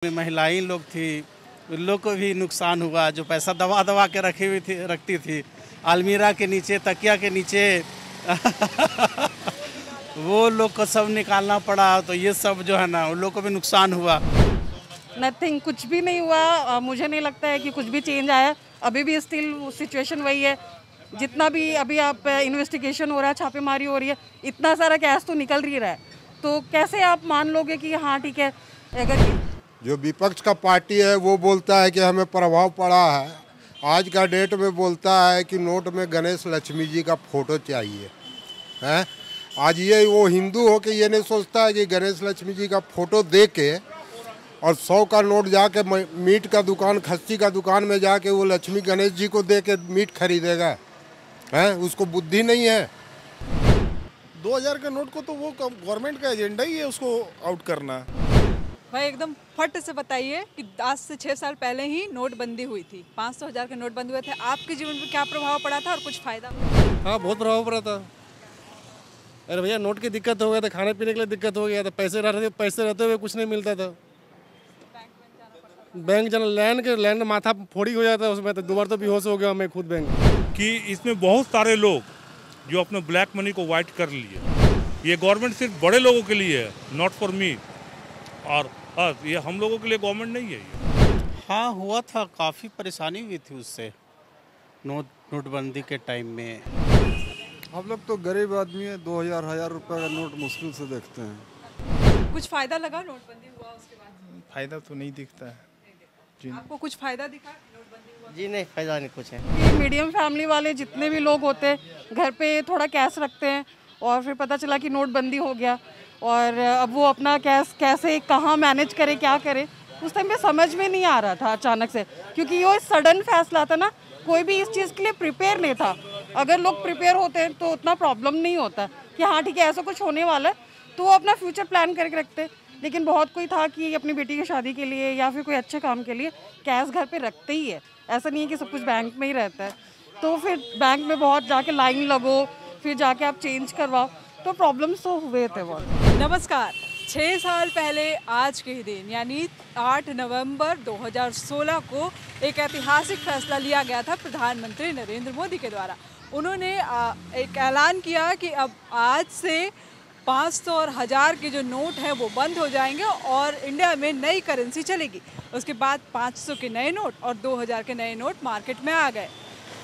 में महिलाएं लोग थी, उन लोग को भी नुकसान हुआ। जो पैसा दबा दबा के रखी हुई थी, रखती थी अलमीरा के नीचे, तकिया के नीचे वो लोग को सब निकालना पड़ा। तो ये सब जो है ना, उन लोग को भी नुकसान हुआ। नथिंग, कुछ भी नहीं हुआ। मुझे नहीं लगता है कि कुछ भी चेंज आया। अभी भी स्टिल सिचुएशन वही है। जितना भी अभी आप इन्वेस्टिगेशन हो रहा है, छापेमारी हो रही है, इतना सारा कैश तो निकल ही रहा है। तो कैसे आप मान लोगे कि हाँ ठीक है? अगर जो विपक्ष का पार्टी है वो बोलता है कि हमें प्रभाव पड़ा है, आज का डेट में बोलता है कि नोट में गणेश लक्ष्मी जी का फोटो चाहिए है। आज ये वो हिंदू हो के ये नहीं सोचता है कि गणेश लक्ष्मी जी का फोटो दे के और 100 का नोट जाके मीट का दुकान, खस्सी का दुकान में जाके वो लक्ष्मी गणेश जी को दे के मीट खरीदेगा है। उसको बुद्धि नहीं है। 2000 के नोट को तो वो गवर्नमेंट का एजेंडा ही है उसको आउट करना। भाई एकदम फट से बताइए कि आज से 6 साल पहले ही नोटबंदी हुई थी, 500 1000 के नोट बंद हुए थे। आपके जीवन पर क्या प्रभाव पड़ा था और कुछ फायदा? हाँ, बहुत प्रभाव पड़ा था। अरे भैया, नोट की दिक्कत हो गया था, खाने पीने के लिए दिक्कत हो गया था, पैसे रहते हुए कुछ नहीं मिलता था। बैंक जाना, लैंड माथा फोड़ी हो जाता है उसमें, तो 2 बार तो बेहोश हो गया मैं खुद बैंक कि इसमें बहुत सारे लोग जो अपने ब्लैक मनी को वाइट कर लिए। ये गवर्नमेंट सिर्फ बड़े लोगों के लिए है, नॉट फॉर मी। और ये हम लोगों के लिए गवर्नमेंट नहीं है ये। हाँ, हुआ था, काफ़ी परेशानी हुई थी उससे नोटबंदी के टाइम में। हम लोग तो गरीब आदमी है, 2000 रुपये का नोट मुश्किल से देखते हैं। कुछ फायदा लगा नोटबंदी हुआ उसके बाद? फायदा तो नहीं दिखता है जी। आपको कुछ फायदा दिखा नोटबंदी हुआ? जी नहीं, फायदा नहीं कुछ है। कि मीडियम फैमिली वाले जितने भी लोग होते हैं, घर पे थोड़ा कैश रखते हैं और फिर पता चला कि नोटबंदी हो गया और अब वो अपना कैश कैसे कहाँ मैनेज करे, क्या करे, उस टाइम पे समझ में नहीं आ रहा था अचानक से। क्योंकि ये सडन फैसला था ना, कोई भी इस चीज़ के लिए प्रिपेयर नहीं था। अगर लोग प्रिपेयर होते हैं तो उतना प्रॉब्लम नहीं होता कि हाँ ठीक है ऐसा कुछ होने वाला है, तो वो अपना फ्यूचर प्लान करके रखते। लेकिन बहुत कोई था कि अपनी बेटी की शादी के लिए या फिर कोई अच्छे काम के लिए कैश घर पे रखते ही है। ऐसा नहीं है कि सब कुछ बैंक में ही रहता है। तो फिर बैंक में बहुत जाके लाइन लगो, फिर जाके आप चेंज करवाओ, तो प्रॉब्लम्स तो हुए थे बहुत। नमस्कार। 6 साल पहले आज के ही दिन यानी 8 नवंबर 2016 को एक ऐतिहासिक फैसला लिया गया था प्रधानमंत्री नरेंद्र मोदी के द्वारा। उन्होंने एक ऐलान किया कि अब आज से 500 और 1000 के जो नोट हैं वो बंद हो जाएंगे और इंडिया में नई करेंसी चलेगी। उसके बाद 500 के नए नोट और 2000 के नए नोट मार्केट में आ गए।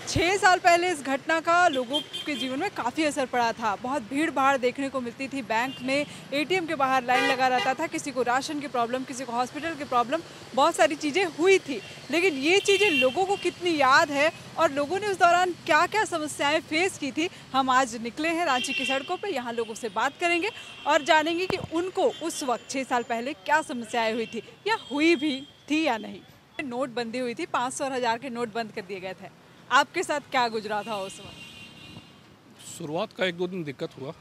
6 साल पहले इस घटना का लोगों के जीवन में काफ़ी असर पड़ा था। बहुत भीड़ भाड़ देखने को मिलती थी, बैंक में एटीएम के बाहर लाइन लगा रहता था, किसी को राशन की प्रॉब्लम, किसी को हॉस्पिटल की प्रॉब्लम, बहुत सारी चीज़ें हुई थी। लेकिन ये चीज़ें लोगों को कितनी याद है और लोगों ने उस दौरान क्या क्या समस्याएं फेस की थी, हम आज निकले हैं रांची की सड़कों पर। यहाँ लोगों से बात करेंगे और जानेंगे कि उनको उस वक्त 6 साल पहले क्या समस्याएँ हुई थी या हुई भी थी या नहीं। नोटबंदी हुई थी, 500 और 1000 के नोट बंद कर दिए गए थे। आपके साथ क्या गुजरा था उस वक्त? शुरुआत का 1-2 दिन दिक्कत हुआ,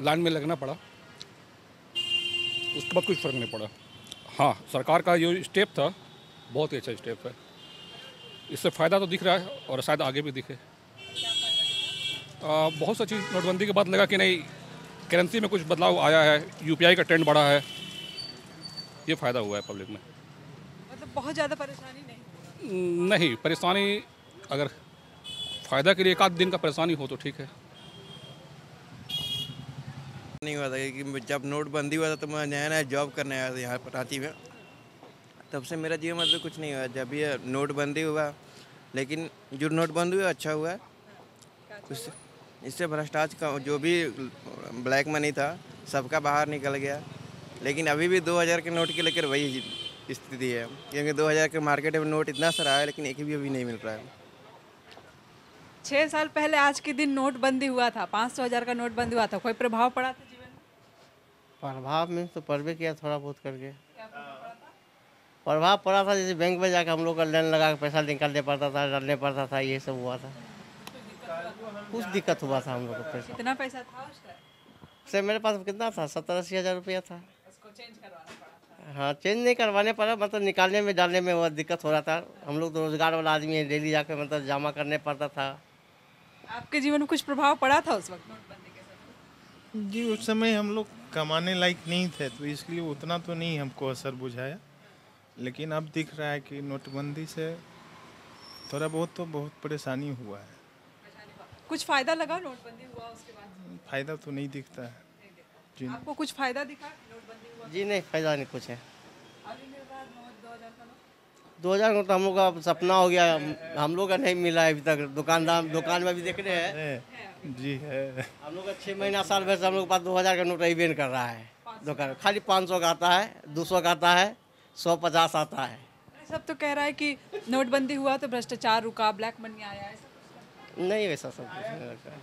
लाइन में लगना पड़ा, उसके बाद कुछ फ़र्क नहीं पड़ा। हाँ, सरकार का जो स्टेप था बहुत ही अच्छा स्टेप है। इससे फ़ायदा तो दिख रहा है और शायद आगे भी दिखे। बहुत सा चीज़ नोटबंदी के बाद लगा कि नहीं, करेंसी में कुछ बदलाव आया है, यूपीआई का ट्रेंड बढ़ा है, ये फ़ायदा हुआ है पब्लिक में। मतलब बहुत ज़्यादा परेशानी नहीं, परेशानी अगर फ़ायदा के लिए 1 आध दिन का परेशानी हो तो ठीक है। नहीं हुआ था कि जब नोटबंदी हुआ था तो मैं नया नया जॉब करने आया था यहाँ पर रांची में, तब से मेरा जीवन मतलब कुछ नहीं हुआ। जब ये नोटबंदी हुआ, लेकिन जो नोटबंदी हुआ अच्छा हुआ, इससे भ्रष्टाचार का जो भी ब्लैक मनी था सबका बाहर निकल गया। लेकिन अभी भी 2000 के नोट के लेकर वही स्थिति है, क्योंकि 2000 के मार्केट में नोट इतना सारा है लेकिन एक भी अभी नहीं मिल रहा है। 6 साल पहले आज के दिन नोटबंदी हुआ था, 500 1000 का नोट बंद हुआ था, कोई प्रभाव पड़ा था जीवन में? प्रभाव में तो पड़बे किया थोड़ा बहुत करके। प्रभाव पड़ा था, जैसे बैंक में जाकर हम लोग का लाइन लगा के पैसा निकालने पड़ता था, डालने पड़ता था, ये सब हुआ था। कुछ दिक्कत हुआ था हम लोग को। पैसा कितना पैसा था उस टाइम? से मेरे पास कितना था, 70-80 हज़ार रुपया था। उसको चेंज करवाना पड़ा था? हाँ, चेंज नहीं करवाने पड़ा, मतलब निकालने में डालने में बहुत दिक्कत हो रहा था। हम लोग तो रोजगार वाला आदमी है, डेली जाकर मतलब जमा करने पड़ता था। आपके जीवन में कुछ प्रभाव पड़ा था उस वक्त नोटबंदी के समय? जी उस समय हम लोग कमाने लायक नहीं थे तो इसलिए उतना तो नहीं हमको असर बुझाया, लेकिन अब दिख रहा है कि नोटबंदी से थोड़ा बहुत तो बहुत परेशानी हुआ है। कुछ फायदा लगा नोटबंदी हुआ उसके बाद? फायदा तो नहीं दिखता है जी। आपको कुछ फायदा दिखा नोटबंदी हुआ? जी नहीं, फायदा नहीं कुछ है। अभी मिल रहा है नोट 2000 का नोट? 2000 का तो हम लोग का सपना हो गया, हम लोग का नहीं मिला है अभी तक। दुकान में भी देख रहे हैं जी है। हम लोग का 6 महीना साल भर से हम लोग के पास 2000 का नोट अभी कर रहा है दुकान। खाली 500 का आता है, 200 का आता है, 150 आता है। सब तो कह रहा है कि नोटबंदी हुआ तो भ्रष्टाचार रुका, ब्लैक मनी आया है। नहीं, वैसा सब कुछ नहीं लगता है।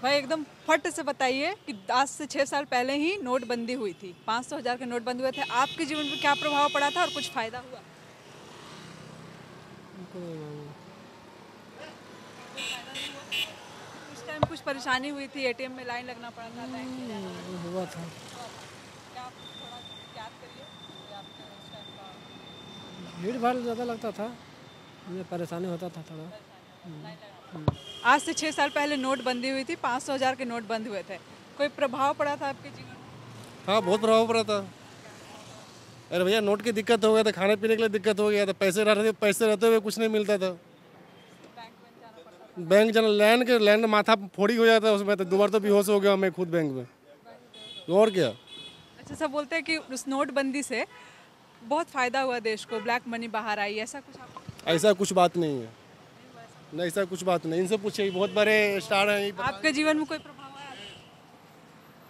भाई एकदम फट से बताइए कि आज से 6 साल पहले ही नोटबंदी हुई थी, 500,000 के नोट बंद हुए थे। आपके जीवन पर क्या प्रभाव पड़ा था और कुछ फायदा हुआ? उस टाइम कुछ परेशानी हुई थी, एटीएम में लाइन लगना पड़ा था, हुआ था। क्या आप थोड़ा याद करिए कि आपके उस टाइम का? भीड़ भाड़ ज़्यादा लगता था, हमें परेशानी होता था थोड़ा। आज से 6 साल पहले नोटबंदी हुई थी, 500,000 के नोट बंद हुए थे। कोई प्रभाव पड़ा था आपके जीवन में? हाँ, बहुत प्रभाव पड़ा था। अरे भैया, नोट की दिक्कत हो गया था, खाने पीने के लिए दिक्कत हो गया था, पैसे रहते हुए कुछ नहीं मिलता था। बैंक जाना, लैंड माथा फोड़ी हो जाता है उसमें, तो 2 बार तो बेहोश हो गया मैं खुद बैंक में। तो और क्या। अच्छा, सब बोलते हैं कि उस नोटबंदी से बहुत फायदा हुआ देश को, ब्लैक मनी बाहर आई, ऐसा कुछ ऐसा कुछ बात नहीं है। नहीं, ऐसा कुछ बात नहीं। इनसे पूछिए, बहुत बड़े स्टार हैं। आपके जीवन में कोई प्रभाव आया?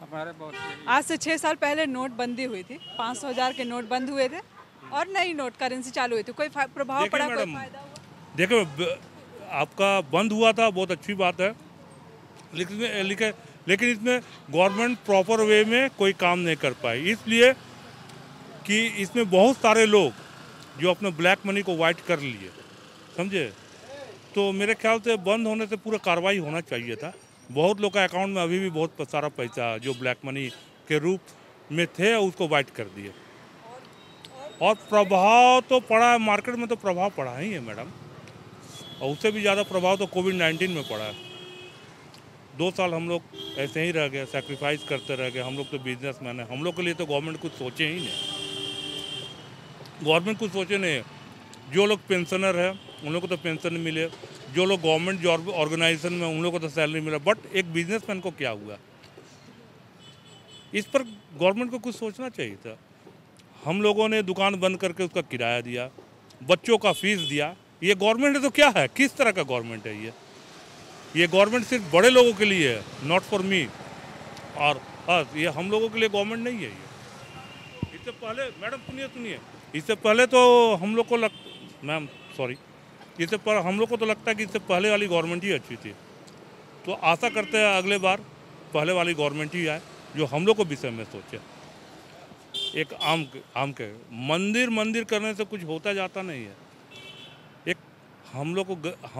हमारे बहुत। आज से 6 साल पहले नोटबंदी हुई थी, 500,000 के नोट बंद हुए थे और नई नोट करेंसी चालू हुई थी। कोई प्रभाव पड़ा, कोई फायदा हुआ? देखो, आपका बंद हुआ था, बहुत अच्छी बात है, लेकिन इसमें गवर्नमेंट प्रॉपर वे में कोई काम नहीं कर पाई, इसलिए कि इसमें बहुत सारे लोग जो अपने ब्लैक मनी को वाइट कर लिए, समझे। तो मेरे ख्याल से बंद होने से पूरा कार्रवाई होना चाहिए था। बहुत लोग का अकाउंट में अभी भी बहुत सारा पैसा जो ब्लैक मनी के रूप में थे उसको वाइट कर दिए। और प्रभाव तो पड़ा है, मार्केट में तो प्रभाव पड़ा ही है मैडम, और उससे भी ज़्यादा प्रभाव तो कोविड-19 में पड़ा है। 2 साल हम लोग ऐसे ही रह गए, सैक्रिफाइस करते रह गए। हम लोग तो बिजनेसमैन है, हम लोग के लिए तो गवर्नमेंट कुछ सोचे ही नहीं। गवर्नमेंट कुछ सोचे नहीं। जो लोग पेंशनर है उन लोगों को तो पेंशन मिले, जो लोग गवर्नमेंट जॉब ऑर्गेनाइजेशन में उन लोगों को तो सैलरी मिला, बट एक बिजनेसमैन को क्या हुआ, इस पर गवर्नमेंट को कुछ सोचना चाहिए था। हम लोगों ने दुकान बंद करके उसका किराया दिया, बच्चों का फीस दिया। ये गवर्नमेंट है तो क्या है, किस तरह का गवर्नमेंट है ये गवर्नमेंट सिर्फ बड़े लोगों के लिए है, नॉट फॉर मी और अस। ये हम लोगों के लिए गवर्नमेंट नहीं है ये। इससे पहले मैडम सुनिए, इससे पहले तो हम लोग को इससे पर हम लोग को तो लगता है कि इससे पहले वाली गवर्नमेंट ही अच्छी थी। तो आशा करते हैं अगले बार पहले वाली गवर्नमेंट ही आए जो हम लोग को विषय में सोचे। एक आम के मंदिर करने से कुछ होता जाता नहीं है। एक हम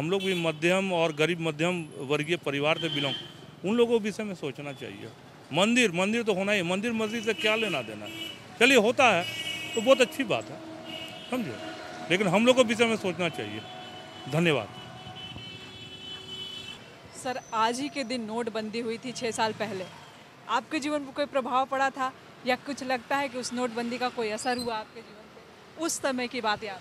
लोग भी मध्यम और गरीब मध्यम वर्गीय परिवार से बिलोंग, उन लोगों के विषय में सोचना चाहिए। मंदिर तो होना ही, मंदिर मस्जिद से क्या लेना देना। चलिए होता है तो बहुत अच्छी बात है, समझे, लेकिन हम लोग को विषय में सोचना चाहिए। धन्यवाद। सर, आज ही के दिन नोटबंदी हुई थी 6 साल पहले। आपके जीवन पर कोई प्रभाव पड़ा था या कुछ लगता है कि उस नोटबंदी का कोई असर हुआ आपके जीवन पे? उस समय की बात याद?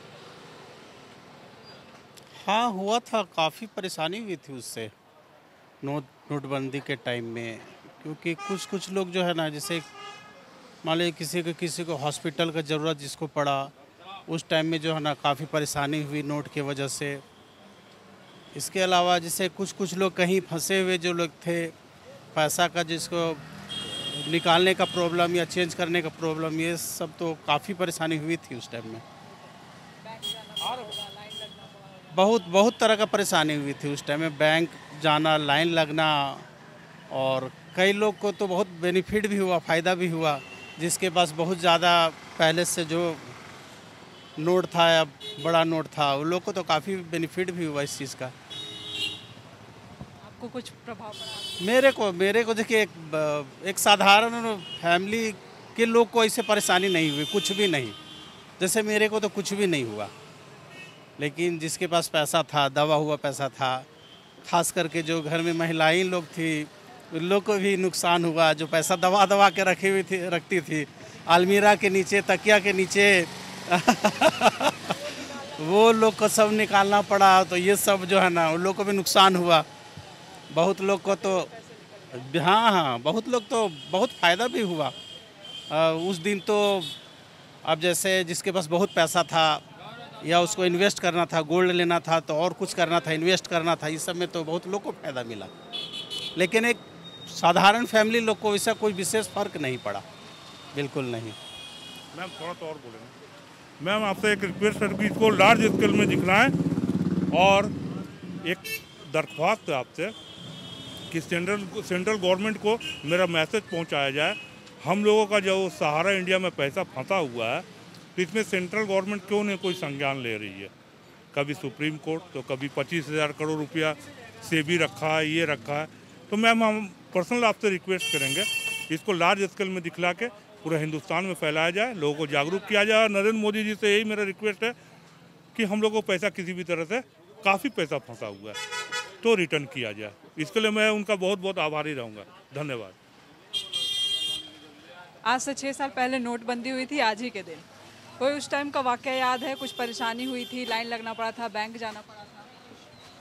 हाँ, हुआ था, काफ़ी परेशानी हुई थी उससे नोटबंदी के टाइम में, क्योंकि कुछ लोग जो है ना, जैसे मान लीजिए किसी को हॉस्पिटल का ज़रूरत जिसको पड़ा, उस टाइम में जो है ना काफ़ी परेशानी हुई नोट की वजह से। इसके अलावा जैसे कुछ लोग कहीं फंसे हुए जो लोग थे, पैसा का जिसको निकालने का प्रॉब्लम या चेंज करने का प्रॉब्लम, ये सब तो काफ़ी परेशानी हुई थी उस टाइम में। बहुत तरह का परेशानी हुई थी उस टाइम में, बैंक जाना, लाइन लगना, और कई लोग को तो बहुत बेनिफिट भी हुआ, फ़ायदा भी हुआ। जिसके पास बहुत ज़्यादा पहले से जो नोट था या बड़ा नोट था, उन लोग को तो काफ़ी बेनिफिट भी हुआ इस चीज़ का। आपको कुछ प्रभाव पड़ा? मेरे को देखिए, एक साधारण फैमिली के लोग को ऐसे परेशानी नहीं हुई, कुछ भी नहीं। जैसे मेरे को तो कुछ भी नहीं हुआ, लेकिन जिसके पास पैसा था, दबा हुआ पैसा था, खास करके जो घर में महिलाएं लोग थी, उन लोग को भी नुकसान हुआ। जो पैसा दबा दबा के रखती थी अलमीरा के नीचे, तकिया के नीचे वो लोग को सब निकालना पड़ा। तो ये सब जो है ना उन लोग को भी नुकसान हुआ। बहुत लोग को तो हाँ, बहुत लोग तो बहुत फ़ायदा भी हुआ। उस दिन तो अब जैसे जिसके पास बहुत पैसा था या उसको इन्वेस्ट करना था, गोल्ड लेना था, तो और कुछ करना था, इन्वेस्ट करना था, इस सब में तो बहुत लोग को फ़ायदा मिला। लेकिन एक साधारण फैमिली लोग को इससे कोई विशेष फ़र्क नहीं पड़ा, बिल्कुल नहीं। मैम थोड़ा तो और बोलेंगे। मैम आपसे एक रिक्वेस्ट है कि इसको लार्ज स्केल में दिखलाएं और एक दरख्वास्त है आपसे कि सेंट्रल गवर्नमेंट को मेरा मैसेज पहुंचाया जाए। हम लोगों का जो सहारा इंडिया में पैसा फंसा हुआ है, तो इसमें सेंट्रल गवर्नमेंट क्यों नहीं कोई संज्ञान ले रही है। कभी सुप्रीम कोर्ट, तो कभी 25,000 करोड़ रुपया से भी रखा है, ये रखा है। तो मैम हम पर्सनल आपसे रिक्वेस्ट करेंगे इसको लार्ज स्केल में दिखला के पूरे हिंदुस्तान में फैलाया जाए, लोगों को जागरूक किया जाए। नरेंद्र मोदी जी से यही मेरा रिक्वेस्ट है कि हम लोग को पैसा किसी भी तरह से, काफ़ी पैसा फंसा हुआ है, तो रिटर्न किया जाए। इसके लिए मैं उनका बहुत बहुत आभारी रहूँगा। धन्यवाद। आज से 6 साल पहले नोटबंदी हुई थी, आज ही के दिन कोई उस टाइम का वाकया याद है? कुछ परेशानी हुई थी, लाइन लगना पड़ा था, बैंक जाना पड़ा था?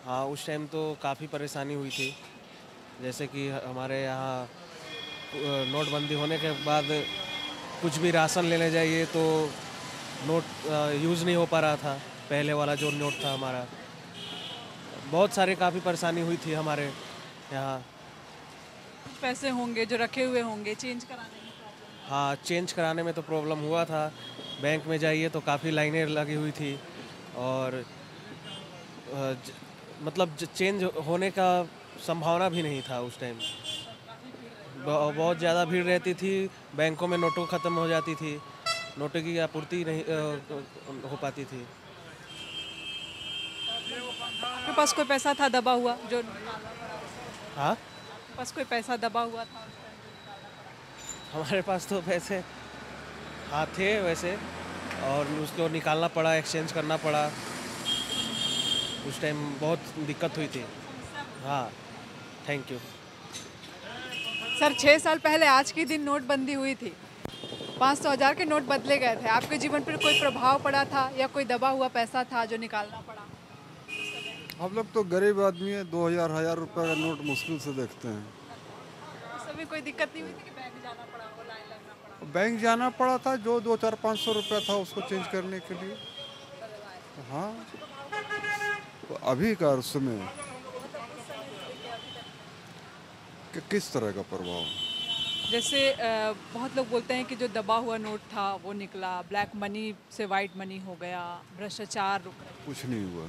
हाँ, उस टाइम तो काफ़ी परेशानी हुई थी। जैसे कि हमारे यहाँ नोटबंदी होने के बाद कुछ भी राशन लेने जाइए तो नोट यूज़ नहीं हो पा रहा था, पहले वाला जो नोट था हमारा। बहुत सारे काफ़ी परेशानी हुई थी हमारे यहाँ। पैसे होंगे जो रखे हुए होंगे, चेंज कराने में? हाँ, चेंज कराने में तो प्रॉब्लम हुआ था। बैंक में जाइए तो काफ़ी लाइनें लगी हुई थी और मतलब चेंज होने का संभावना भी नहीं था उस टाइम। बहुत ज़्यादा भीड़ रहती थी, बैंकों में नोटों ख़त्म हो जाती थी, नोटों की आपूर्ति नहीं हो पाती थी। आपके पास कोई पैसा था दबा हुआ जो? हाँ, आपके पास कोई पैसा दबा हुआ था? हमारे पास तो पैसे हाँ थे वैसे, और उसको निकालना पड़ा, एक्सचेंज करना पड़ा। उस टाइम बहुत दिक्कत हुई थी। हाँ, थैंक यू। सर, 6 साल पहले आज के दिन नोटबंदी हुई थी, 500 हज़ार के नोट बदले गए थे। आपके जीवन पर कोई प्रभाव पड़ा था या कोई दबा हुआ पैसा था जो निकालना पड़ा? हम लोग तो गरीब आदमी है, 2,000 रुपये का नोट मुश्किल से देखते हैं। उस समय कोई दिक्कत नहीं हुई थी कि बैंक जाना पड़ा हो, लाइन लगना पड़ा? बैंक जाना पड़ा था, जो 200-400-500 रुपया था उसको चेंज करने के लिए। हाँ, तो अभी का समय कि किस तरह का प्रभाव? जैसे बहुत लोग बोलते हैं कि जो दबा हुआ नोट था वो निकला, ब्लैक मनी से वाइट मनी हो गया, भ्रष्टाचार रुक गया। कुछ नहीं हुआ,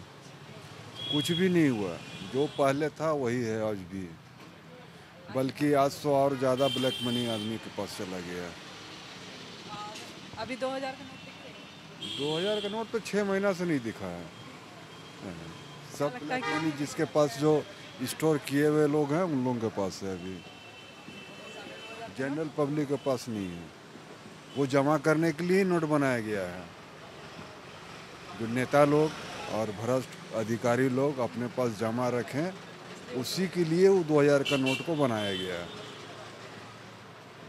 कुछ भी नहीं हुआ। जो पहले था वही है आज भी, बल्कि आज तो और ज़्यादा ब्लैक मनी आदमी के पास चला गया। अभी 2,000 का नोट दिख रहा है? 2,000 का नोट तो 6 महीना से नहीं दिखा है। सब ब्लैक मनी जिसके पास जो स्टोर किए हुए लोग हैं उन लोगों के पास है, अभी जनरल पब्लिक के पास नहीं है। वो जमा करने के लिए ही नोट बनाया गया है। जो नेता लोग और भ्रष्ट अधिकारी लोग अपने पास जमा रखें, उसी के लिए वो 2,000 का नोट को बनाया गया है,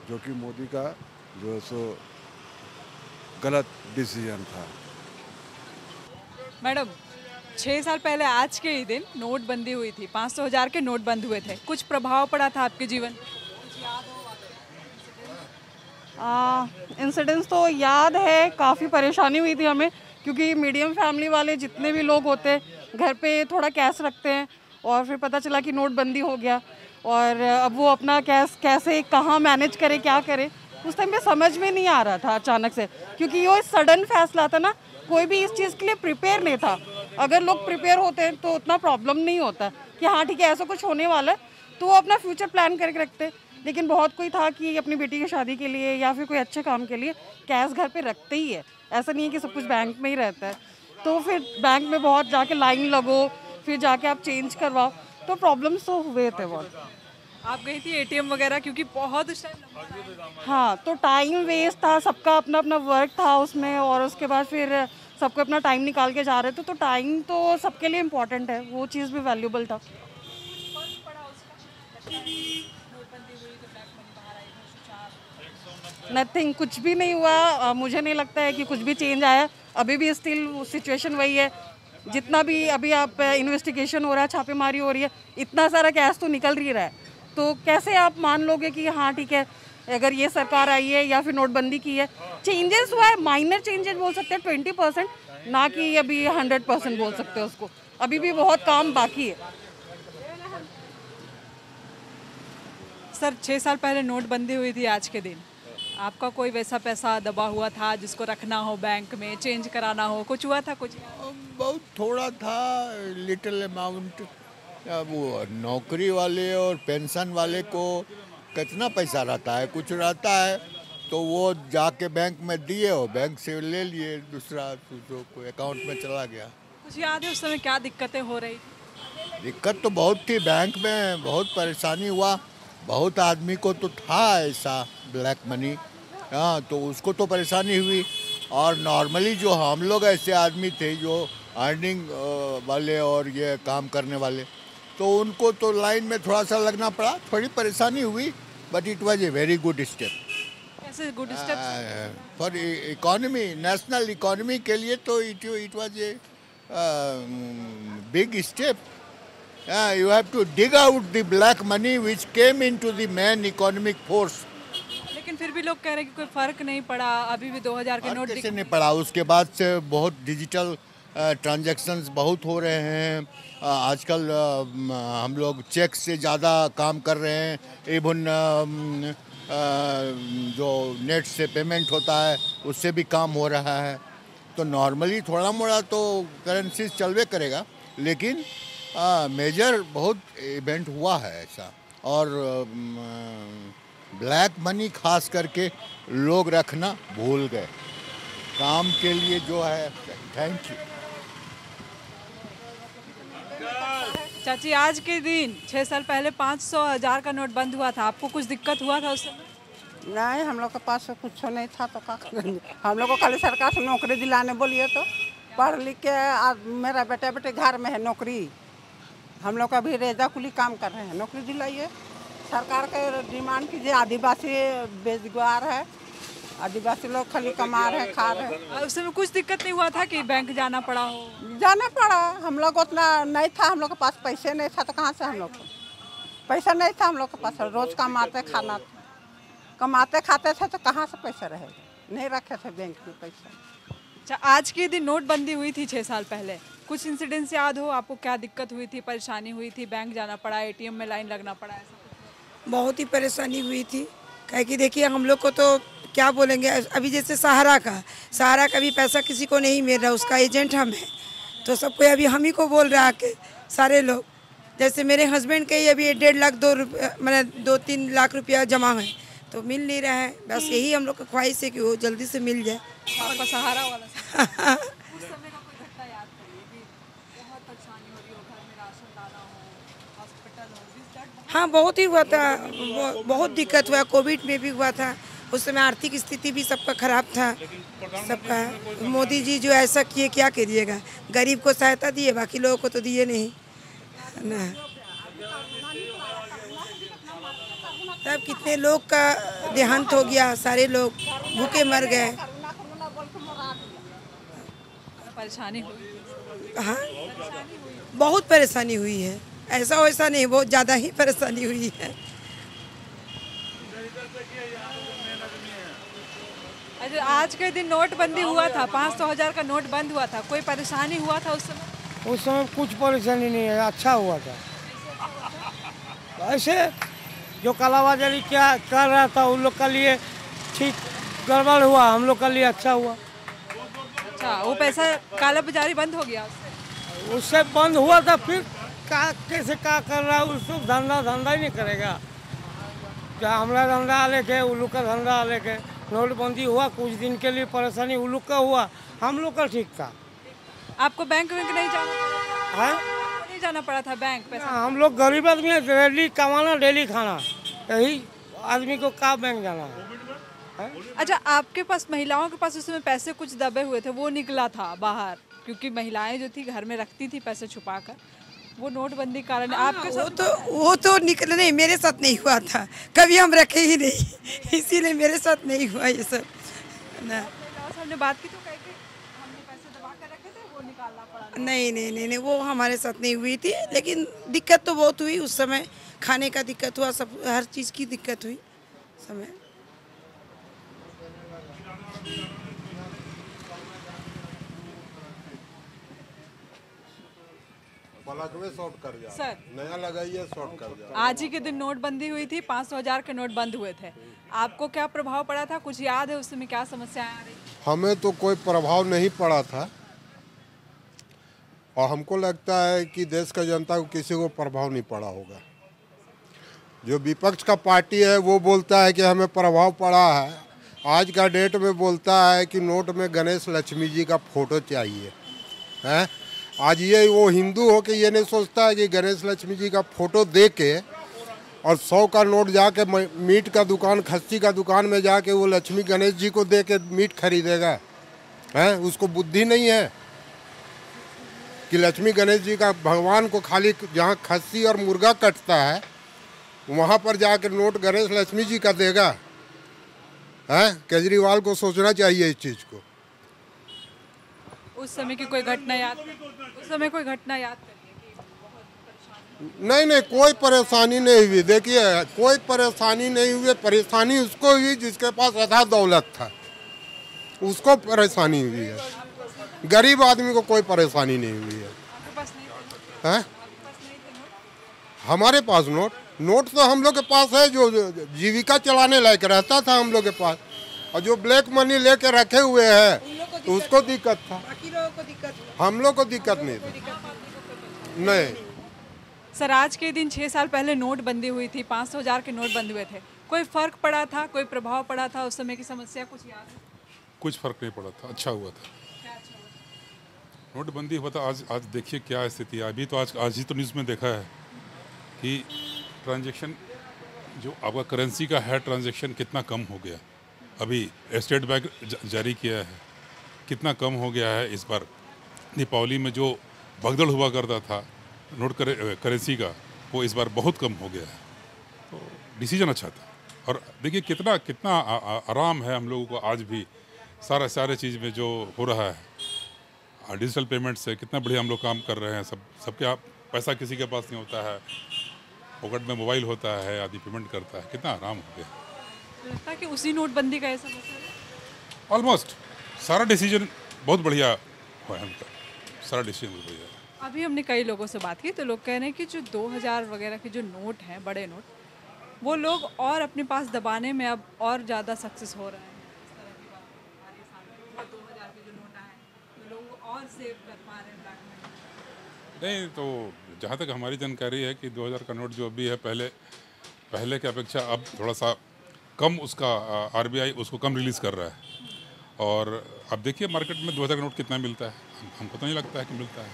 जो कि मोदी का जो है सो गलत डिसीजन था। मैडम, 6 साल पहले आज के ही दिन नोटबंदी हुई थी, 500 हज़ार के नोट बंद हुए थे। कुछ प्रभाव पड़ा था आपके जीवन? इंसिडेंट्स तो याद है, काफ़ी परेशानी हुई थी हमें, क्योंकि मीडियम फैमिली वाले जितने भी लोग होते हैं घर पे थोड़ा कैश रखते हैं, और फिर पता चला कि नोटबंदी हो गया और अब वो अपना कैश कैसे कहाँ मैनेज करे, क्या करे, उस टाइम पे समझ में नहीं आ रहा था अचानक से, क्योंकि ये सडन फैसला था ना, कोई भी इस चीज़ के लिए प्रिपेयर नहीं था। अगर लोग प्रिपेयर होते हैं तो उतना प्रॉब्लम नहीं होता कि हाँ ठीक है ऐसा कुछ होने वाला है, तो वो अपना फ्यूचर प्लान करके रखते। लेकिन बहुत कोई था कि अपनी बेटी की शादी के लिए या फिर कोई अच्छे काम के लिए कैश घर पे रखते ही है, ऐसा नहीं है कि सब कुछ बैंक में ही रहता है। तो फिर बैंक में बहुत जाके लाइन लगो, फिर जाके आप चेंज करवाओ, तो प्रॉब्लम्स तो हुए थे बहुत। आप गई थी एटीएम वगैरह, क्योंकि बहुत उस टाइम? हाँ, तो टाइम वेस्ट था, सबका अपना अपना वर्क था उसमें, और उसके बाद फिर सबको अपना टाइम निकाल के जा रहे थे, तो टाइम तो सबके लिए इम्पोर्टेंट है, वो चीज़ भी वैल्यूबल था। नथिंग, कुछ भी नहीं हुआ। मुझे नहीं लगता है कि कुछ भी चेंज आया। अभी भी स्टिल सिचुएशन वही है। जितना भी अभी आप इन्वेस्टिगेशन हो रहा है, छापेमारी हो रही है, इतना सारा कैश तो निकल ही रहा है। तो कैसे आप मान लोगे कि हाँ ठीक है, अगर ये सरकार आई है या फिर नोटबंदी की है, चेंजेस हुआ है, माइनर चेंजेस बोल सकते हैं 20%, ना कि अभी 100% बोल सकते हैं उसको। अभी भी बहुत काम बाकी है। सर 6 साल पहले नोटबंदी हुई थी आज के दिन, आपका कोई वैसा पैसा दबा हुआ था जिसको रखना हो बैंक में, चेंज कराना हो, कुछ हुआ था? कुछ बहुत थोड़ा था, लिटिल अमाउंट। वो नौकरी वाले और पेंशन वाले को कितना पैसा रहता है, कुछ रहता है तो वो जाके बैंक में दिए और बैंक से ले लिए, दूसरा जो कोई अकाउंट में चला गया। कुछ याद है उस समय क्या दिक्कतें हो रही? दिक्कत तो बहुत थी, बैंक में बहुत परेशानी हुआ। बहुत आदमी को तो था ऐसा ब्लैक मनी, हाँ, तो उसको तो परेशानी हुई। और नॉर्मली जो हम लोग ऐसे आदमी थे जो अर्निंग वाले और ये काम करने वाले, तो उनको तो लाइन में थोड़ा सा लगना पड़ा, थोड़ी परेशानी हुई। But it was a very good step. कैसे good step? For economy, national economy के लिए तो it was a big step. You have to dig out the black money which came into the main economic force. लेकिन फिर भी लोग कह रहे हैं कि कोई फर्क नहीं पड़ा, अभी भी 2000 के नोट कैसे नहीं पड़ा? उसके बाद से बहुत डिजिटल ट्रांजैक्शंस बहुत हो रहे हैं। आजकल हम लोग चेक से ज़्यादा काम कर रहे हैं। इवन जो नेट से पेमेंट होता है उससे भी काम हो रहा है। तो नॉर्मली थोड़ा मोड़ा तो करेंसी चलवे करेगा, लेकिन मेजर बहुत इवेंट हुआ है ऐसा। और ब्लैक मनी खास करके लोग रखना भूल गए काम के लिए जो है। Thank you. चाची, आज के दिन 6 साल पहले 500, 1000 का नोट बंद हुआ था, आपको कुछ दिक्कत हुआ था उस समय? नहीं, हम लोग के पास कुछ नहीं था तो क्या करेंगे। हम लोग को खाली सरकार से नौकरी दिलाने बोलिए तो पढ़ लिख के मेरा बेटे घर में है नौकरी। हम लोग अभी रेजा कुली काम कर रहे हैं, नौकरी दिलाइए। सरकार के डिमांड कीजिए। आदिवासी बेरोजगार है, आदिवासी लोग खाली कमा रहे हैं, खा रहे हैं। उस समय कुछ दिक्कत नहीं हुआ था कि बैंक जाना पड़ा हो? जाना पड़ा। हम लोग उतना नहीं था, हम लोग के पास पैसे नहीं था तो कहाँ से हम लोग को पैसा नहीं था। हम लोग के पास रोज कमाते खाना कमाते खाते थे तो कहाँ से पैसा रहेगा, नहीं रखे थे बैंक में पैसा। अच्छा, आज के दिन नोटबंदी हुई थी 6 साल पहले, कुछ इंसिडेंट्स याद हो आपको? क्या दिक्कत हुई थी, परेशानी हुई थी, बैंक जाना पड़ा, एटीएम में लाइन लगना पड़ा, ऐसा? बहुत ही परेशानी हुई थी। कहे कि देखिए हम लोग को तो क्या बोलेंगे, अभी जैसे सहारा का भी पैसा किसी को नहीं मिल रहा, उसका एजेंट हम हैं, तो सबको अभी हम ही को बोल रहा है कि सारे लोग। जैसे मेरे हस्बैंड के अभी 1.5 लाख 2-3 लाख रुपया जमा है तो मिल नहीं रहा है। बस यही हम लोग का ख्वाहिश है कि वो जल्दी से मिल जाए। आपका सहारा वाला उस समय का कोई घटना याद करिए कि बहुत परेशानी हो रही हो, घर में राशन लाना हो, हॉस्पिटल हो? हाँ, बहुत ही हुआ था, बहुत दिक्कत हुआ। कोविड में भी हुआ था, उस समय आर्थिक स्थिति भी सबका खराब था सबका। मोदी जी जो ऐसा किए, क्या करिएगा, गरीब को सहायता दिए, बाकी लोगों को तो दिए नहीं ना। तब कितने लोग का देहांत हो गया, सारे लोग भूखे मर गए। परेशानी हुई? हाँ, बहुत परेशानी हुई है, ऐसा वैसा नहीं, बहुत ज़्यादा ही परेशानी हुई है। अच्छा, आज के दिन नोटबंदी हुआ था, 500, 1000 का नोट बंद हुआ था, कोई परेशानी हुआ था उस समय? उस समय कुछ परेशानी नहीं है, अच्छा हुआ था। ऐसे जो कालाबाजारी क्या कर रहा था उन लोग के लिए ठीक गड़बड़ हुआ, हम लोग के लिए अच्छा हुआ। अच्छा, वो पैसा काला बाजारी बंद हो गया उससे बंद हुआ था, फिर कैसे क्या कर रहा है उसको धंधा ही नहीं करेगा। क्या हमारा धंधा अलग है, उन लोग का धंधा अलग है। नोटबंदी हुआ, कुछ दिन के लिए परेशानी उन लोग का हुआ, हम लोग का ठीक था। आपको बैंक नहीं जाना पड़ा? नहीं जाना पड़ा था बैंक? पैसा हम लोग गरीब आदमी है, डेली कमाना डेली खाना, यही आदमी को क्या बैंक जाना है। अच्छा, आपके पास, महिलाओं के पास उस समय पैसे कुछ दबे हुए थे, वो निकला था बाहर, क्योंकि महिलाएं जो थी घर में रखती थी पैसे छुपा कर, वो नोटबंदी कारण आपके साथ वो तो निकल नहीं, मेरे साथ नहीं हुआ था, कभी हम रखे ही नहीं इसीलिए मेरे साथ नहीं हुआ ये सब ना। हमने बात की तो कहे कि हमने पैसे दबा कर रखे थे, वो निकालना पड़ा। नहीं, वो हमारे साथ नहीं हुई थी, लेकिन दिक्कत तो बहुत हुई उस समय, खाने का दिक्कत हुआ, सब हर चीज़ की दिक्कत हुई समय। पलक में शॉर्ट कर जा सर, नया लगाइए शॉर्ट कर जा। आज ही के दिन नोटबंदी हुई थी, 500,000 के नोट बंद हुए थे, आपको क्या प्रभाव पड़ा था? कुछ याद है उस समय क्या समस्याएं आ रही? हमें तो कोई प्रभाव नहीं पड़ा था और हमको लगता है कि देश का जनता को किसी को प्रभाव नहीं पड़ा होगा। जो विपक्ष का पार्टी है वो बोलता है कि हमें प्रभाव पड़ा है, आज का डेट में बोलता है कि नोट में गणेश लक्ष्मी जी का फोटो चाहिए है। आज ये वो हिंदू हो के ये नहीं सोचता है कि गणेश लक्ष्मी जी का फोटो दे के और 100 का नोट जाके मीट का दुकान, खस्सी का दुकान में जाके वो लक्ष्मी गणेश जी को दे के मीट खरीदेगा है। उसको बुद्धि नहीं है कि लक्ष्मी गणेश जी का भगवान को खाली जहाँ खस्सी और मुर्गा कटता है वहाँ पर जाकर नोट गणेश लक्ष्मी जी का देगा है। केजरीवाल को सोचना चाहिए इस चीज़ को। उस समय की कोई घटना याद, उस समय कोई घटना याद करिए कि नहीं, कोई परेशानी नहीं हुई। देखिए कोई परेशानी नहीं हुई, परेशानी उसको हुई जिसके पास आधा दौलत था, उसको परेशानी हुई है। गरीब आदमी को कोई परेशानी नहीं हुई है। हमारे पास नोट तो हम लोग के पास है, जो जीविका चलाने लायक रहता था हम लोग के पास, और जो ब्लैक मनी लेके रखे हुए हैं तो उसको दिक्कत था, हम लोग को दिक्कत नहीं था। नहीं सर, आज के दिन 6 साल पहले नोटबंदी हुई थी, 500,000 के नोट बंद हुए थे, कोई फर्क पड़ा था, कोई प्रभाव पड़ा था? उस समय की समस्या कुछ याद है? कुछ फर्क नहीं पड़ा था, अच्छा हुआ था। नोटबंदी हुआ था। आज देखिए क्या स्थिति है। अभी तो आज ही तो न्यूज़ में देखा है कि ट्रांजैक्शन जो आपका करेंसी का है, ट्रांजैक्शन कितना कम हो गया। अभी स्टेट बैंक जारी किया है, कितना कम हो गया है इस बार। दीपावली में जो भगदड़ हुआ करता था नोट करेंसी का, वो इस बार बहुत कम हो गया है। तो डिसीजन अच्छा था। और देखिए कितना आराम है हम लोगों को आज भी सारे चीज़ में जो हो रहा है। डिजिटल पेमेंट से कितना बढ़िया हम लोग काम कर रहे हैं। सबके पैसा किसी के पास नहीं होता है, पॉकेट में मोबाइल होता है, आदमी पेमेंट करता है, कितना आराम हो गया। लगता है कि उसी नोटबंदी का ऐसा मसला है? ऑलमोस्ट सारा डिसीजन बहुत बढ़िया हुआ है उनका, सारा डिसीजन बहुत बढ़िया है। अभी हमने कई लोगों से बात की तो लोग कह रहे हैं कि जो 2000 वगैरह के जो नोट हैं, बड़े नोट, वो लोग और अपने पास दबाने में अब और ज़्यादा सक्सेस हो रहे हैं। इस तरह की बात 2000 के जो नोट आए तो लोग और सेव कर पा रहे हैं ब्लैक मनी। नहीं तो जहाँ तक हमारी जानकारी है कि 2000 का नोट जो अभी है, पहले की अपेक्षा अब थोड़ा सा कम उसका आरबीआई उसको कम रिलीज़ कर रहा है। और अब देखिए मार्केट में 2000 का नोट कितना मिलता है, हमको तो नहीं लगता है कि मिलता है।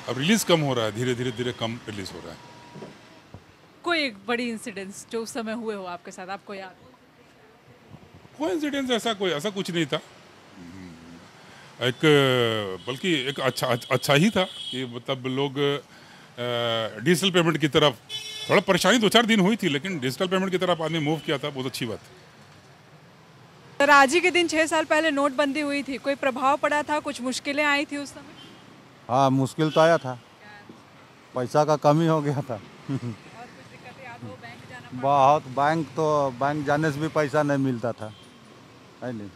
अब रिलीज़ कम हो रहा है, धीरे कम रिलीज़ हो रहा है। कोई एक बड़ी इंसिडेंस जो उस समय हुए हो आपके साथ, आपको याद हो? कोई इंसिडेंस ऐसा कुछ नहीं था। बल्कि एक अच्छा ही था कि मतलब लोग डिजिटल पेमेंट की तरफ, थोड़ा परेशानी 2-4 दिन हुई थी, लेकिन डिजिटल पेमेंट की तरफ आदमी मूव किया था, बहुत अच्छी बात है। सर, आज ही के दिन 6 साल पहले नोटबंदी हुई थी, कोई प्रभाव पड़ा था, कुछ मुश्किलें आई थी उस समय? हाँ, मुश्किल तो आया था, पैसा का कमी हो गया था। बहुत बैंक जाने से भी पैसा नहीं मिलता था, है नहीं?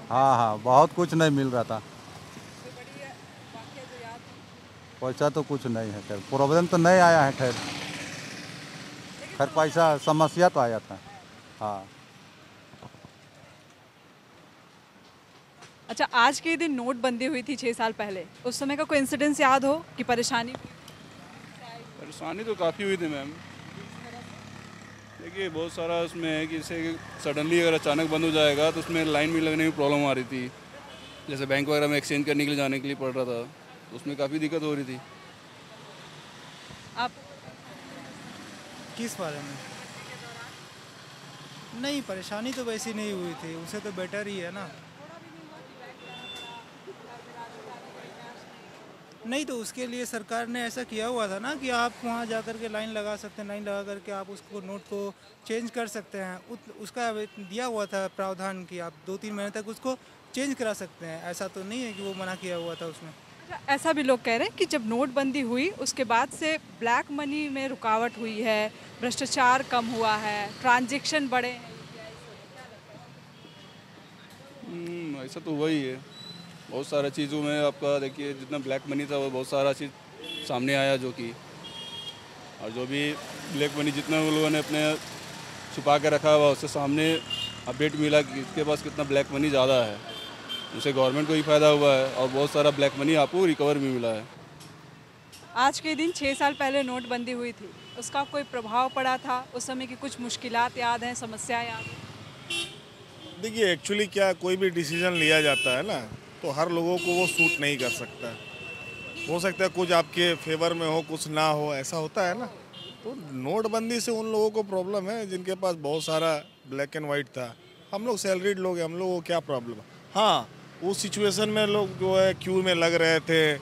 हाँ, बहुत कुछ नहीं मिल रहा था। पैसा तो कुछ नहीं है, खैर प्रॉब्लम तो नहीं आया है, खैर पैसा समस्या तो आया था। हाँ। अच्छा, आज के दिन नोटबंदी हुई थी 6 साल पहले, उस समय का कोई इंसिडेंस याद हो कि परेशानी तो काफ़ी हुई थी मैम। देखिए बहुत सारा उसमें है कि जैसे सडनली अगर अचानक बंद हो जाएगा तो उसमें लाइन में लगने में प्रॉब्लम आ रही थी। जैसे बैंक वगैरह में एक्सचेंज करने के लिए जाने के लिए पड़ रहा था, तो उसमें काफ़ी दिक्कत हो रही थी। आप किस बारे में? नहीं, परेशानी तो वैसी नहीं हुई थी, उससे तो बेटर ही है ना। नहीं तो उसके लिए सरकार ने ऐसा किया हुआ था ना कि आप वहाँ जा कर के लाइन लगा सकते हैं, लाइन लगा करके आप उसको नोट को चेंज कर सकते हैं। उसका दिया हुआ था प्रावधान कि आप 2-3 महीने तक उसको चेंज करा सकते हैं। ऐसा तो नहीं है कि वो मना किया हुआ था उसमें। ऐसा भी लोग कह रहे हैं कि जब नोटबंदी हुई उसके बाद से ब्लैक मनी में रुकावट हुई है, भ्रष्टाचार कम हुआ है, ट्रांजैक्शन बढ़े हैं। ऐसा तो वही है, बहुत सारा चीज़ों में आपका देखिए जितना ब्लैक मनी था वो बहुत सारा चीज़ सामने आया जो कि, और जो भी ब्लैक मनी जितना उन लोगों ने अपने छुपा के रखा हुआ उससे सामने अपडेट मिला कि इसके पास कितना ब्लैक मनी ज़्यादा है। उससे गवर्नमेंट को ही फ़ायदा हुआ है और बहुत सारा ब्लैक मनी आपको रिकवर भी मिला है। आज के दिन 6 साल पहले नोटबंदी हुई थी, उसका कोई प्रभाव पड़ा था? उस समय की कुछ मुश्किलात याद हैं, समस्या याद है? देखिए एक्चुअली क्या, कोई भी डिसीजन लिया जाता है ना तो हर लोगों को वो सूट नहीं कर सकता। हो सकता है कुछ आपके फेवर में हो, कुछ ना हो, ऐसा होता है ना। तो नोटबंदी से उन लोगों को प्रॉब्लम है जिनके पास बहुत सारा ब्लैक एंड वाइट था। हम लोग सैलरीड लोग हैं, हम लोगों को क्या प्रॉब्लम है। हाँ, उस सिचुएशन में लोग जो है क्यू में लग रहे थे,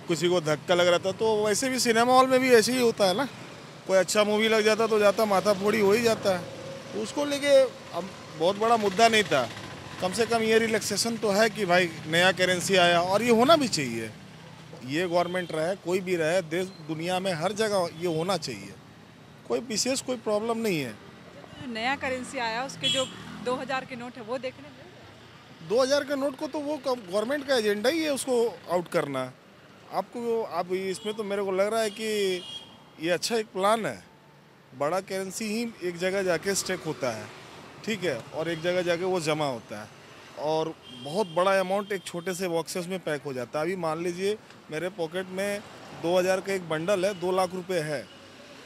किसी को धक्का लग रहा था, तो वैसे भी सिनेमा हॉल में भी ऐसे ही होता है ना। कोई अच्छा मूवी लग जाता तो जाता माथा फोड़ी हो ही जाता है। तो उसको लेके अब बहुत बड़ा मुद्दा नहीं था। कम से कम ये रिलैक्सेशन तो है कि भाई नया करेंसी आया, और ये होना भी चाहिए। ये गवर्नमेंट रहे, कोई भी रहे, देश दुनिया में हर जगह ये होना चाहिए। कोई विशेष कोई प्रॉब्लम नहीं है। नया करेंसी आया, उसके जो 2000 के नोट है वो देखने में 2000 के नोट को तो वो गवर्नमेंट का एजेंडा ही है उसको आउट करना। आपको आप इसमें तो मेरे को लग रहा है कि ये अच्छा एक प्लान है। बड़ा करेंसी ही एक जगह जाके स्टेक होता है, ठीक है, और एक जगह जाके वो जमा होता है, और बहुत बड़ा अमाउंट एक छोटे से बॉक्सेस में पैक हो जाता है। अभी मान लीजिए मेरे पॉकेट में 2000 का एक बंडल है, 2 लाख रुपए है,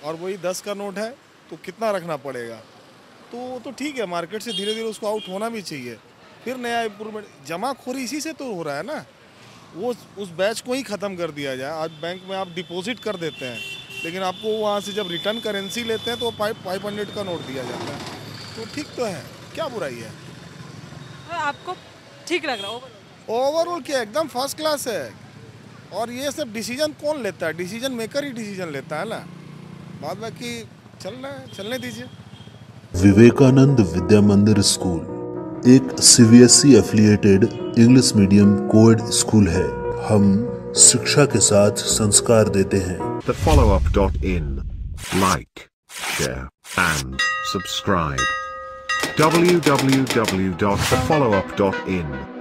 और वही 10 का नोट है, तो कितना रखना पड़ेगा। तो ठीक है, मार्केट से धीरे धीरे उसको आउट होना भी चाहिए। फिर नया इम्प्रूवमेंट, जमाखोरी इसी से तो हो रहा है ना। वो उस बैच को ही ख़त्म कर दिया जाए। आज बैंक में आप डिपॉजिट कर देते हैं, लेकिन आपको वहाँ से जब रिटर्न करेंसी लेते हैं तो 500 का नोट दिया जाता है। तो ठीक तो है, क्या बुराई है। आपको ठीक लग रहा है? ओवरऑल क्या एकदम फर्स्ट क्लास है। और ये सब डिसीजन कौन लेता है? डिसीजन मेकर ही डिसीजन लेता है ना। बाद बाकी चलने दीजिए। विवेकानंद विद्या मंदिर स्कूल एक CBSE affiliated English medium coed school है। हम शिक्षा के साथ संस्कार देते हैं। thefollowup.in. Like, share and subscribe. www.thefollowup.in